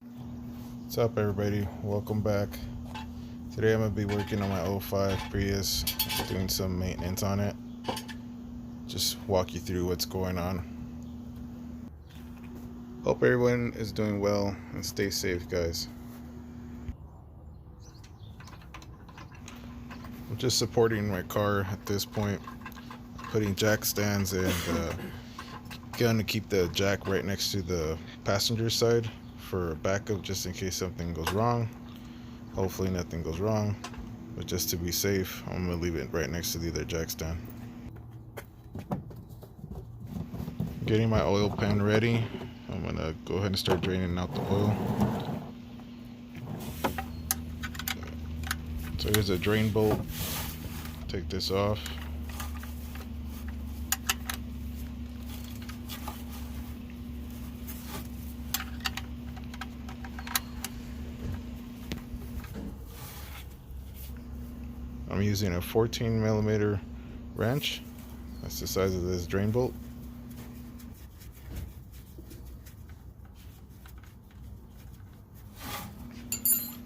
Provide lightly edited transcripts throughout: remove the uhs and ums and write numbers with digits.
What's up, everybody? Welcome back. Today I'm going to be working on my '05 Prius, doing some maintenance on it. Just walk you through what's going on. Hope everyone is doing well and stay safe, guys. I'm just supporting my car at this point, putting jack stands and going to keep the jack right next to the passenger side for backup, just in case something goes wrong. Hopefully nothing goes wrong, but just to be safe, I'm going to leave it right next to the other jack stand. Getting my oil pan ready. I'm going to go ahead and start draining out the oil. So here's a drain bolt. Take this off. I'm using a 14mm wrench. That's the size of this drain bolt.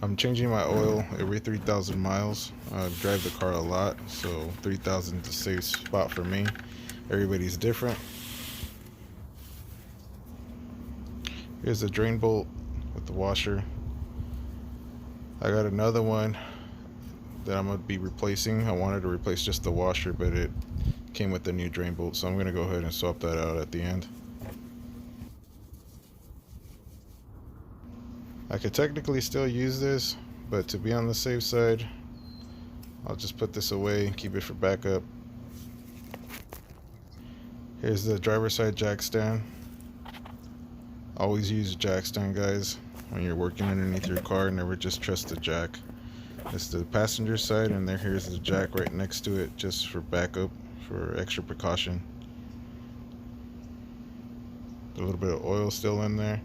I'm changing my oil every 3,000 miles. I drive the car a lot, so 3,000 is a safe spot for me. Everybody's different. Here's the drain bolt with the washer. I got another one that I'm going to be replacing. I wanted to replace just the washer, but it came with the new drain bolt, so I'm going to go ahead and swap that out at the end. I could technically still use this, but to be on the safe side, I'll just put this away and keep it for backup. Here's the driver's side jack stand. Always use a jack stand, guys. When you're working underneath your car, never just trust the jack. It's the passenger side, and here's the jack right next to it, just for backup, for extra precaution. A little bit of oil still in there.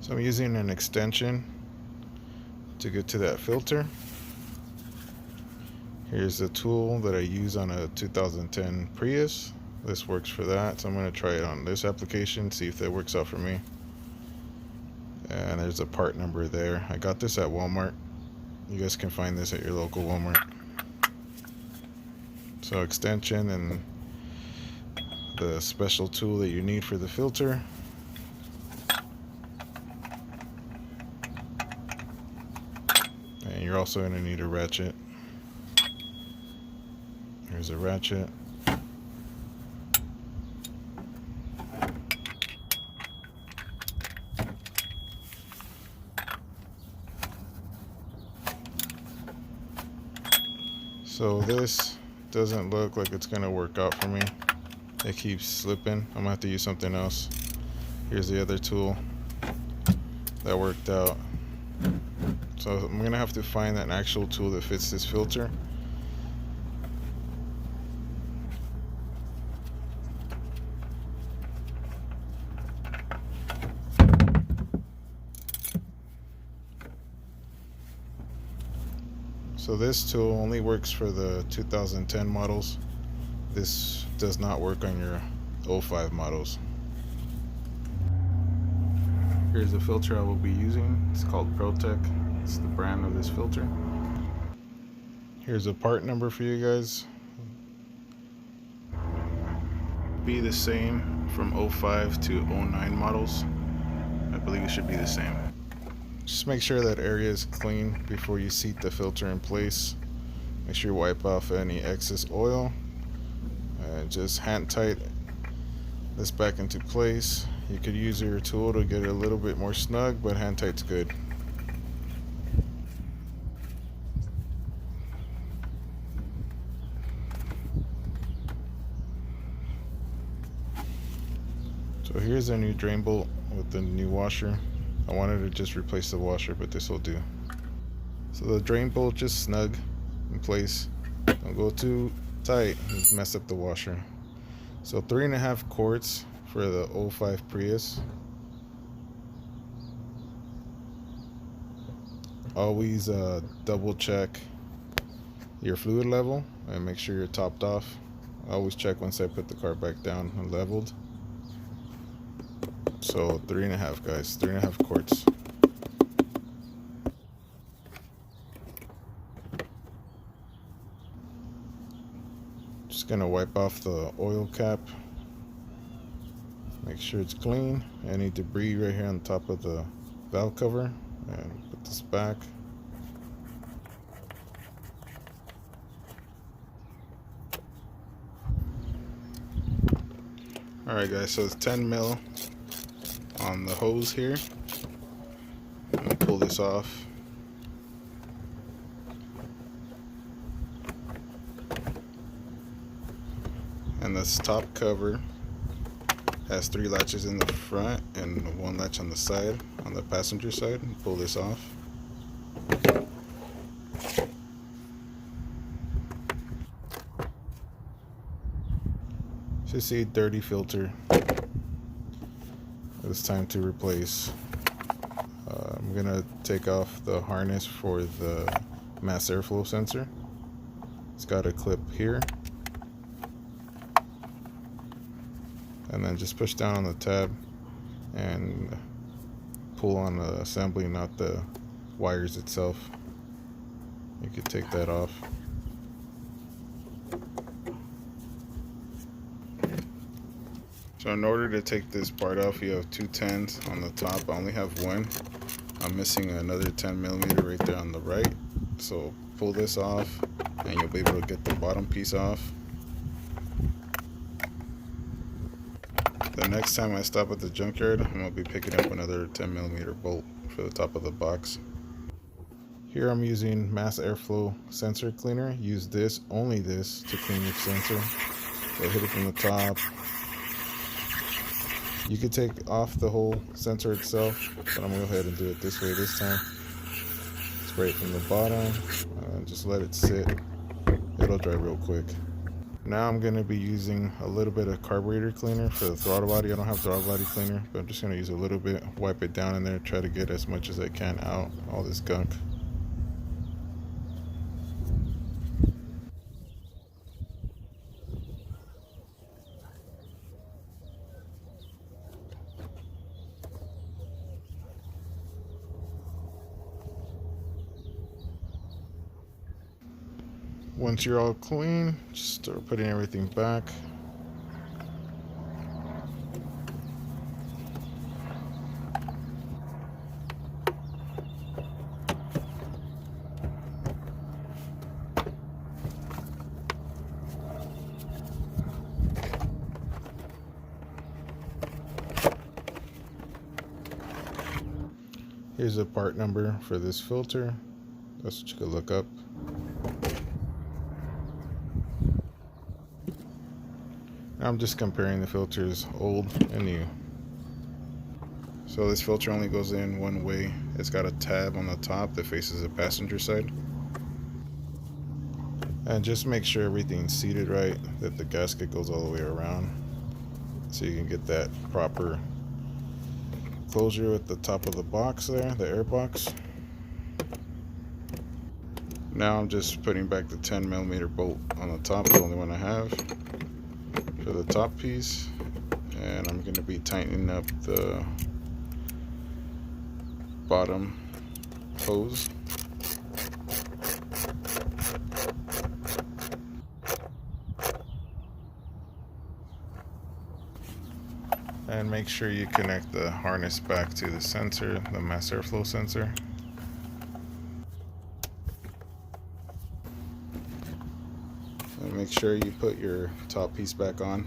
So I'm using an extension to get to that filter. Here's the tool that I use on a 2010 Prius. This works for that, so I'm going to try it on this application, see if that works out for me. And there's a part number there. I got this at Walmart. You guys can find this at your local Walmart. So extension and the special tool that you need for the filter. And you're also going to need a ratchet. Here's a ratchet. So this doesn't look like it's going to work out for me. It keeps slipping. I'm going to have to use something else. Here's the other tool. That worked out. So I'm going to have to find an actual tool that fits this filter. So this tool only works for the 2010 models. This does not work on your '05 models. Here's the filter I will be using. It's called ProTech. It's the brand of this filter. Here's a part number for you guys. Be the same from '05 to '09 models. I believe it should be the same. Just make sure that area is clean before you seat the filter in place. Make sure you wipe off any excess oil. Just hand tight this back into place. You could use your tool to get it a little bit more snug, but hand tight's good. So here's a new drain bolt with the new washer. I wanted to just replace the washer, but this will do. So the drain bolt just snug in place. Don't go too tight and mess up the washer. So 3.5 quarts for the '05 Prius. Always double check your fluid level and make sure you're topped off. I always check once I put the car back down and leveled. So 3.5, guys, 3.5 quarts. Just gonna wipe off the oil cap. Make sure it's clean. Any debris right here on top of the valve cover, and put this back. Alright guys, so it's 10 mil on the hose here. I'm gonna pull this off. And this top cover has 3 latches in the front and 1 latch on the side, on the passenger side. Pull this off. Should see dirty filter. It's time to replace. I'm gonna take off the harness for the mass airflow sensor. It's got a clip here. And then just push down on the tab and pull on the assembly, not the wires itself. You could take that off. So in order to take this part off, you have 2 10s on the top. I only have 1. I'm missing another 10mm right there on the right. So pull this off and you'll be able to get the bottom piece off. The next time I stop at the junkyard, I'm going to be picking up another 10mm bolt for the top of the box. Here I'm using mass airflow sensor cleaner. Use this, only this, to clean your sensor. So hit it from the top. You could take off the whole sensor itself, but I'm going to go ahead and do it this way this time. Spray it from the bottom, just let it sit. It'll dry real quick. Now I'm going to be using a little bit of carburetor cleaner for the throttle body. I don't have throttle body cleaner, but I'm just going to use a little bit, wipe it down in there, try to get as much as I can out, all this gunk. Once you're all clean, just start putting everything back. Here's a part number for this filter. That's what you could look up. I'm just comparing the filters old and new. So this filter only goes in one way. It's got a tab on the top that faces the passenger side. And just make sure everything's seated right, that the gasket goes all the way around, so you can get that proper closure at the top of the box there, the air box. Now I'm just putting back the 10mm bolt on the top, the only one I have, for the top piece, and I'm going to be tightening up the bottom hose. And make sure you connect the harness back to the sensor, the mass airflow sensor. And make sure you put your top piece back on.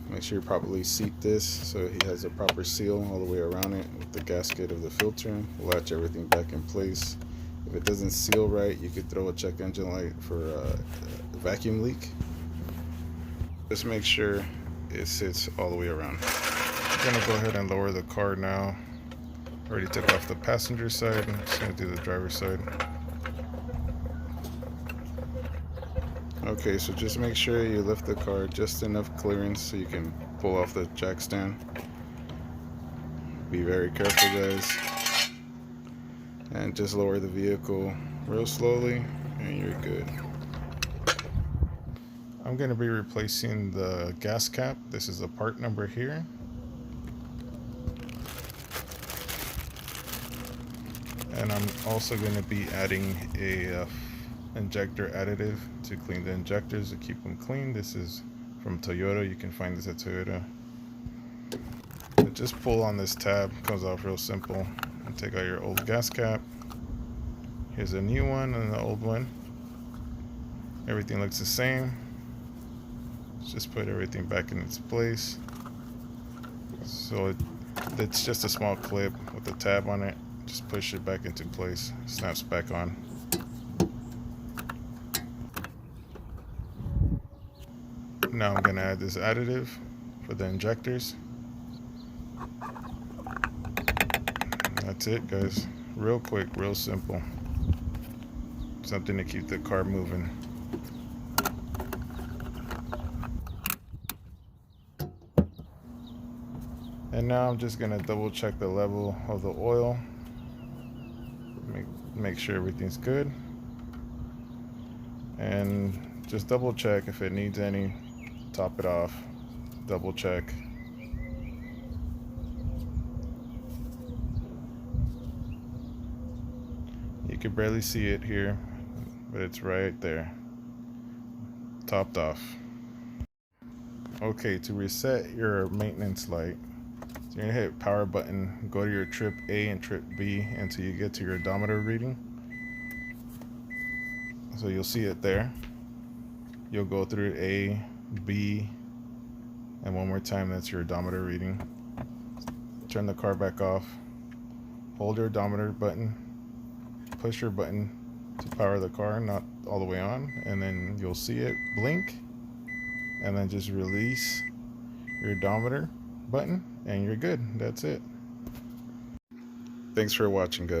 Make sure you properly seat this so he has a proper seal all the way around it with the gasket of the filter. Latch everything back in place. If it doesn't seal right, you could throw a check engine light for a vacuum leak. Just make sure it sits all the way around. I'm gonna go ahead and lower the car now. Already took off the passenger side. I'm just gonna do the driver's side. Okay, so just make sure you lift the car just enough clearance so you can pull off the jack stand. Be very careful, guys. And just lower the vehicle real slowly and you're good. I'm going to be replacing the gas cap. This is the part number here. And I'm also going to be adding a injector additive to clean the injectors, to keep them clean. This is from Toyota. You can find this at Toyota. But just pull on this tab, comes off real simple, and take out your old gas cap. Here's a new one and the old one. Everything looks the same. Just put everything back in its place. So it's just a small clip with a tab on it. Just push it back into place, snaps back on. Now I'm gonna add this additive for the injectors. That's it, guys. Real quick, real simple. Something to keep the car moving. And now I'm just gonna double check the level of the oil. Make sure everything's good. And just double check if it needs any. Top it off. Double check. You can barely see it here, but it's right there. Topped off. Okay, to reset your maintenance light, so you're gonna hit power button, go to your trip A and trip B until you get to your odometer reading. So you'll see it there. You'll go through A, B, and one more time, that's your odometer reading. Turn the car back off. Hold your odometer button. Push your button to power the car, not all the way on, and then you'll see it blink. And then just release your odometer button and you're good. That's it. Thanks for watching, guys.